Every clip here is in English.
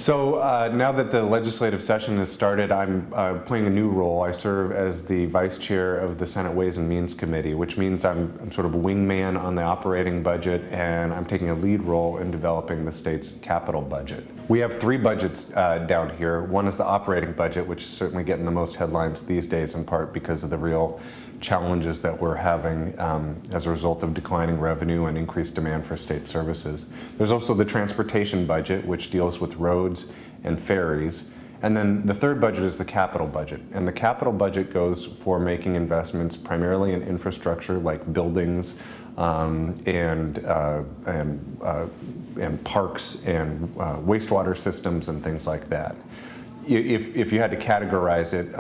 So now that the legislative session has started, I'm playing a new role. I serve as the vice chair of the Senate Ways and Means Committee, which means I'm sort of a wingman on the operating budget, and I'm taking a lead role in developing the state's capital budget. We have three budgets down here. One is the operating budget, which is certainly getting the most headlines these days, in part because of the real challenges that we're having as a result of declining revenue and increased demand for state services. There's also the transportation budget, which deals with roads and ferries. And then the third budget is the capital budget. And the capital budget goes for making investments primarily in infrastructure like buildings and parks and wastewater systems and things like that. If you had to categorize it,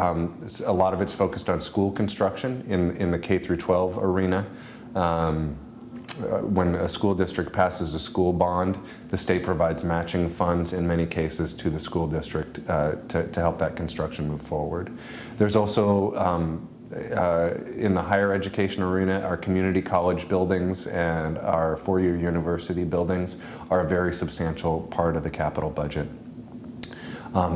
a lot of it's focused on school construction in the K through 12 arena. When a school district passes a school bond, the state provides matching funds in many cases to the school district to help that construction move forward. There's also in the higher education arena, our community college buildings and our four-year university buildings are a very substantial part of the capital budget.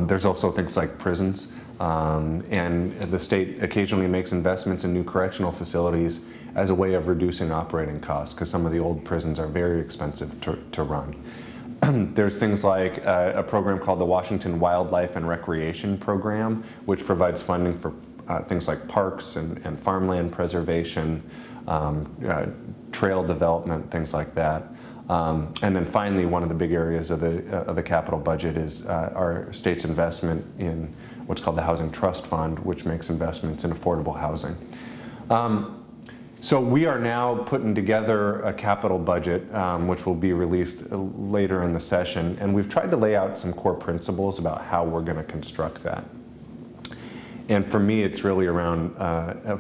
There's also things like prisons, and the state occasionally makes investments in new correctional facilities as a way of reducing operating costs, because some of the old prisons are very expensive to run. There's things like a program called the Washington Wildlife and Recreation Program, which provides funding for things like parks and farmland preservation, trail development, things like that. And then finally, one of the big areas of the capital budget is our state's investment in what's called the Housing Trust Fund, which makes investments in affordable housing. So we are now putting together a capital budget, which will be released later in the session, and we've tried to lay out some core principles about how we're going to construct that. And for me, it's really around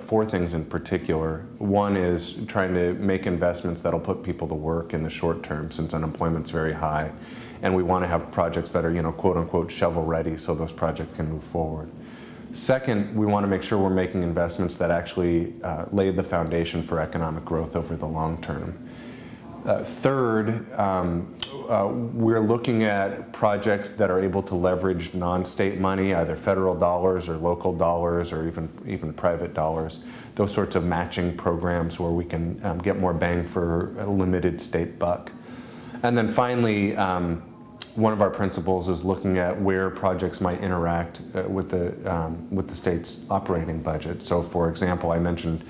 four things in particular. One is trying to make investments that'll put people to work in the short term, since unemployment's very high. And we want to have projects that are, quote unquote, shovel ready, so those projects can move forward. Second, we want to make sure we're making investments that actually lay the foundation for economic growth over the long term. Third, we're looking at projects that are able to leverage non-state money, either federal dollars or local dollars or even private dollars. Those sorts of matching programs where we can get more bang for a limited state buck. And then finally, one of our principles is looking at where projects might interact with the state's operating budget. So, for example, I mentioned,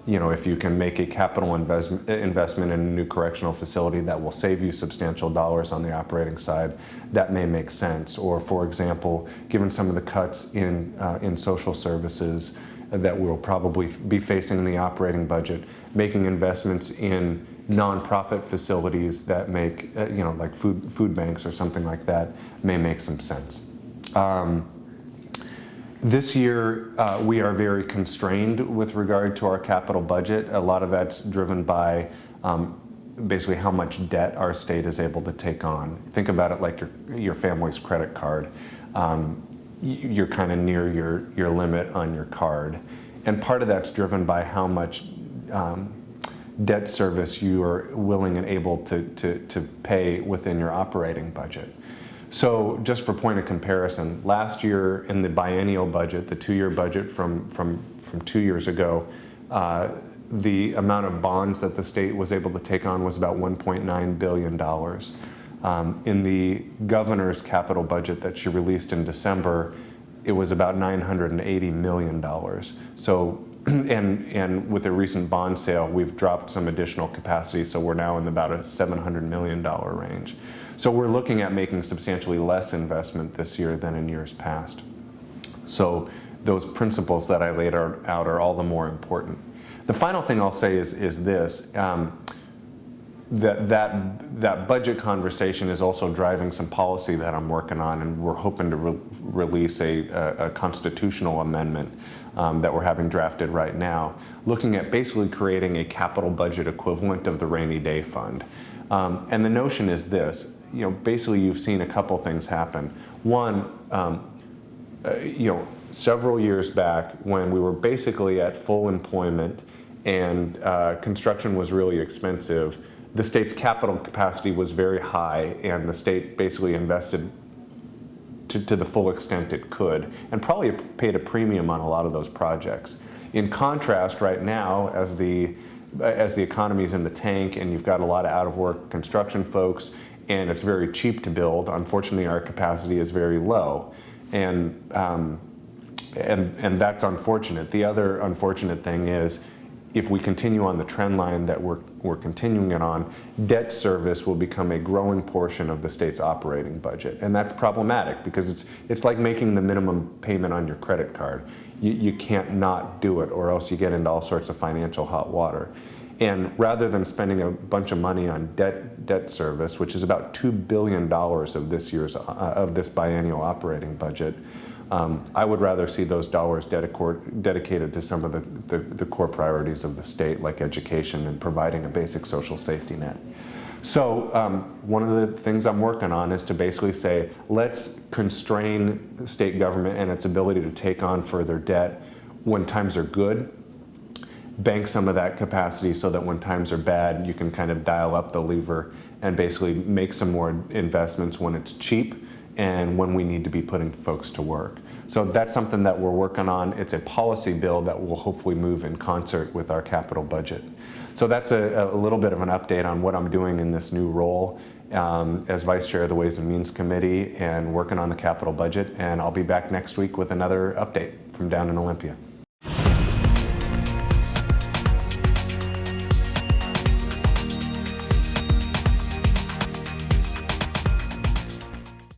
if you can make a capital investment in a new correctional facility that will save you substantial dollars on the operating side, that may make sense. Or, for example, given some of the cuts in social services that we'll probably be facing in the operating budget, making investments in nonprofit facilities that make, like food banks or something like that, may make some sense. This year, we are very constrained with regard to our capital budget. A lot of that's driven by basically how much debt our state is able to take on. Think about it like your family's credit card. You're kind of near your limit on your card. And part of that's driven by how much debt service you are willing and able to pay within your operating budget. So just for point of comparison, last year in the biennial budget, the two-year budget from 2 years ago, the amount of bonds that the state was able to take on was about $1.9 billion. In the governor's capital budget that she released in December, it was about $980 million. So, and with a recent bond sale, we've dropped some additional capacity, so we're now in about a $700 million range. So we're looking at making substantially less investment this year than in years past. So those principles that I laid out are all the more important. The final thing I'll say is this, that budget conversation is also driving some policy that I'm working on, and we're hoping to release a constitutional amendment that we're having drafted right now, looking at basically creating a capital budget equivalent of the rainy day fund. And the notion is this, basically you've seen a couple things happen. One, several years back when we were basically at full employment and construction was really expensive, the state's capital capacity was very high, and the state basically invested to the full extent it could, and probably paid a premium on a lot of those projects. In contrast, right now, as the economy's in the tank and you've got a lot of out-of-work construction folks, and it's very cheap to build, unfortunately our capacity is very low. And that's unfortunate. The other unfortunate thing is, if we continue on the trend line that we're continuing it on, debt service will become a growing portion of the state's operating budget. And that's problematic because it's like making the minimum payment on your credit card. You can't not do it, or else you get into all sorts of financial hot water. And rather than spending a bunch of money on debt service, which is about $2 billion of this biennial operating budget, I would rather see those dollars dedicated to some of the core priorities of the state, like education and providing a basic social safety net. So one of the things I'm working on is to basically say, let's constrain state government and its ability to take on further debt when times are good. Bank some of that capacity so that when times are bad, you can kind of dial up the lever and basically make some more investments when it's cheap and when we need to be putting folks to work. So that's something that we're working on. It's a policy bill that will hopefully move in concert with our capital budget. So that's a little bit of an update on what I'm doing in this new role as Vice Chair of the Ways and Means Committee and working on the capital budget. And I'll be back next week with another update from down in Olympia.